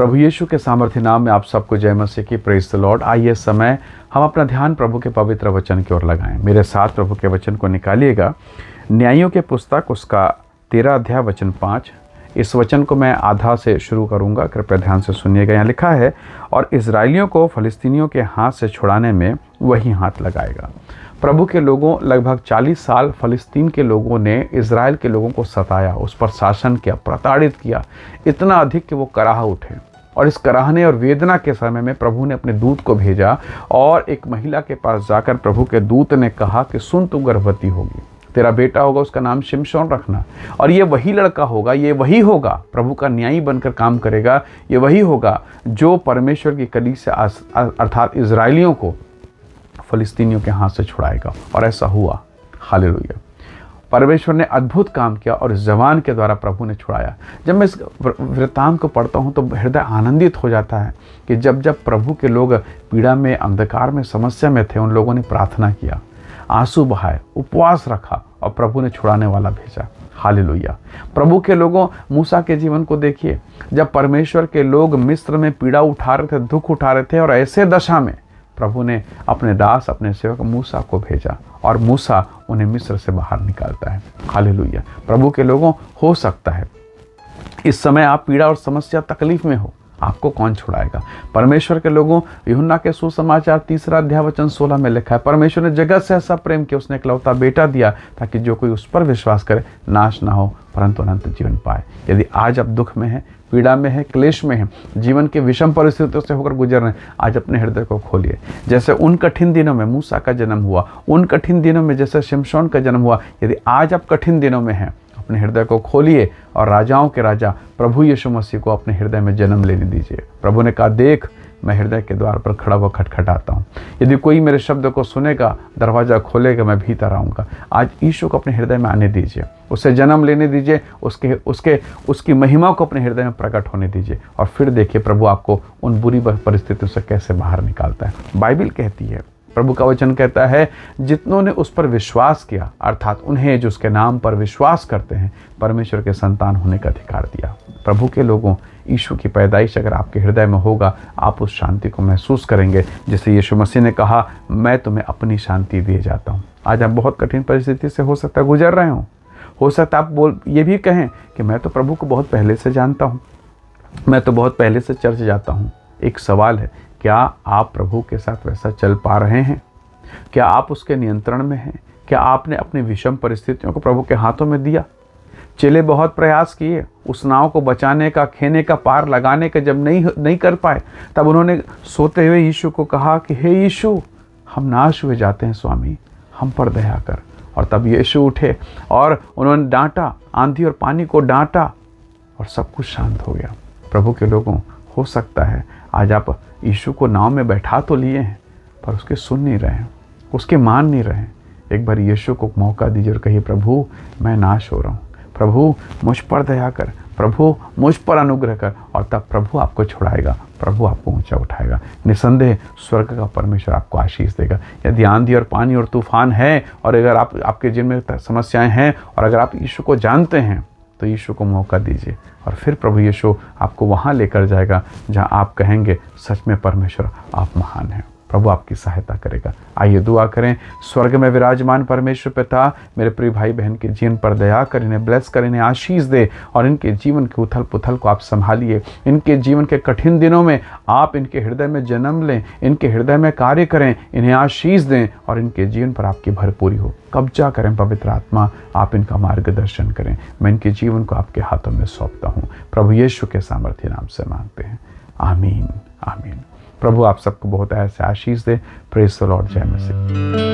प्रभु यीशु के सामर्थ्य नाम में आप सबको जय मसीह की। Praise the Lord. आइए समय हम अपना ध्यान प्रभु के पवित्र वचन की ओर लगाएं। मेरे साथ प्रभु के वचन को निकालिएगा। न्यायों के पुस्तक उसका 13 अध्याय वचन 5। इस वचन को मैं आधा से शुरू करूंगा, कृपया ध्यान से सुनिएगा। यहाँ लिखा है, और इजराइलियों को फलिस्तीनियों के हाथ से छुड़ाने में वही हाथ लगाएगा। प्रभु के लोगों लगभग 40 साल फलिस्तीन के लोगों ने इजराइल के लोगों को सताया, उस पर शासन किया, प्रताड़ित किया, इतना अधिक कि वो कराह उठे। और इस कराहने और वेदना के समय में प्रभु ने अपने दूत को भेजा और एक महिला के पास जाकर प्रभु के दूत ने कहा कि सुन, तू गर्भवती होगी, तेरा बेटा होगा, उसका नाम शिमशोन रखना, और ये वही लड़का होगा, ये वही होगा, प्रभु का न्यायी बनकर काम करेगा, ये वही होगा जो परमेश्वर की कलीसिया अर्थात इजराइलियों को फलिस्तीनियों के हाथ से छुड़ाएगा। और ऐसा हुआ। हालेलुया। परमेश्वर ने अद्भुत काम किया और इस जवान के द्वारा प्रभु ने छुड़ाया। जब मैं इस वृत्तांत को पढ़ता हूँ तो हृदय आनंदित हो जाता है कि जब जब प्रभु के लोग पीड़ा में, अंधकार में, समस्या में थे, उन लोगों ने प्रार्थना किया, आंसू बहाए, उपवास रखा और प्रभु ने छुड़ाने वाला भेजा। हालेलुया। प्रभु के लोगों, मूसा के जीवन को देखिए। जब परमेश्वर के लोग मिस्र में पीड़ा उठा रहे थे, दुख उठा रहे थे, और ऐसे दशा में प्रभु ने अपने दास, अपने सेवक मूसा को भेजा और मूसा उन्हें मिस्र से बाहर निकालता है। हालेलुया। प्रभु के लोगों, हो सकता है इस समय आप पीड़ा और समस्या, तकलीफ में हो, आपको कौन छुड़ाएगा? परमेश्वर के लोगों, यूहन्ना के सुसमाचार 3 अध्याय वचन 16 में लिखा है, परमेश्वर ने जगत से ऐसा प्रेम किया, उसने इकलौता बेटा दिया ताकि जो कोई उस पर विश्वास करे नाश ना हो परंतु अनंत जीवन पाए। यदि आज आप दुख में हैं, पीड़ा में है, क्लेश में है, जीवन के विषम परिस्थितियों से होकर गुजर रहे हैं, आज अपने हृदय को खोलिए। जैसे उन कठिन दिनों में मूसा का जन्म हुआ, उन कठिन दिनों में जैसे शिमशोन का जन्म हुआ, यदि आज आप कठिन दिनों में हैं, अपने हृदय को खोलिए और राजाओं के राजा प्रभु यीशु मसीह को अपने हृदय में जन्म लेने दीजिए। प्रभु ने कहा, देख मैं हृदय के द्वार पर खड़ा हुआ खटखटाता हूँ, यदि कोई मेरे शब्द को सुनेगा, दरवाज़ा खोलेगा, मैं भीतर आऊँगा। आज यीशु को अपने हृदय में आने दीजिए, उसे जन्म लेने दीजिए, उसकी महिमा को अपने हृदय में प्रकट होने दीजिए, और फिर देखिए प्रभु आपको उन बुरी परिस्थितियों से कैसे बाहर निकालता है। बाइबिल कहती है, प्रभु का वचन कहता है, जितनों ने उस पर विश्वास किया, अर्थात उन्हें जो उसके नाम पर विश्वास करते हैं, परमेश्वर के संतान होने का अधिकार दिया। प्रभु के लोगों, यीशु की पैदाइश अगर आपके हृदय में होगा, आप उस शांति को महसूस करेंगे, जिसे यीशु मसीह ने कहा, मैं तुम्हें अपनी शांति दिए जाता हूँ। आज आप बहुत कठिन परिस्थिति से हो सकता है गुजर रहे हो सकता है आप ये भी कहें कि मैं तो प्रभु को बहुत पहले से जानता हूँ, मैं तो बहुत पहले से चर्च जाता हूँ। एक सवाल है, क्या आप प्रभु के साथ वैसा चल पा रहे हैं? क्या आप उसके नियंत्रण में हैं? क्या आपने अपनी विषम परिस्थितियों को प्रभु के हाथों में दिया? चेले बहुत प्रयास किए उस नाव को बचाने का, खेने का, पार लगाने का। जब नहीं कर पाए, तब उन्होंने सोते हुए यीशु को कहा कि हे यीशु, हम नाश हुए जाते हैं स्वामी, हम पर दया कर। और तब यीशु उठे और उन्होंने डांटा, आंधी और पानी को डांटा, और सब कुछ शांत हो गया। प्रभु के लोगों, हो सकता है आज आप यीशु को नाव में बैठा तो लिए हैं, पर उसके सुन नहीं रहे हैं, उसके मान नहीं रहे हैं। एक बार यीशु को मौका दीजिए और कहिए, प्रभु मैं नाश हो रहा हूँ, प्रभु मुझ पर दया कर, प्रभु मुझ पर अनुग्रह कर। और तब प्रभु आपको छुड़ाएगा, प्रभु आपको ऊंचा उठाएगा। निसंदेह स्वर्ग का परमेश्वर आपको आशीष देगा। यदि आंधी और पानी और तूफान है, और अगर आपके जिनमें समस्याएं हैं, और अगर आप यीशु को जानते हैं, तो यीशु को मौका दीजिए, और फिर प्रभु यीशु आपको वहाँ लेकर जाएगा जहाँ आप कहेंगे, सच में परमेश्वर आप महान हैं। प्रभु आपकी सहायता करेगा। आइए दुआ करें। स्वर्ग में विराजमान परमेश्वर पिता, मेरे प्रिय भाई बहन के जीवन पर दया कर, इन्हें ब्लेस कर, इन्हें आशीष दे, और इनके जीवन के उथल पुथल को आप संभालिए। इनके जीवन के कठिन दिनों में आप इनके हृदय में जन्म लें, इनके हृदय में कार्य करें, इन्हें आशीष दें, और इनके जीवन पर आपकी भरपूरी हो। कब्जा करें पवित्र आत्मा, आप इनका मार्गदर्शन करें। मैं इनके जीवन को आपके हाथों में सौंपता हूँ, प्रभु यीशु के सामर्थ्य नाम से मांगते हैं, आमीन आमीन। प्रभु आप सबको बहुत ऐसे आशीष दे। Praise the lord. जय मसीह।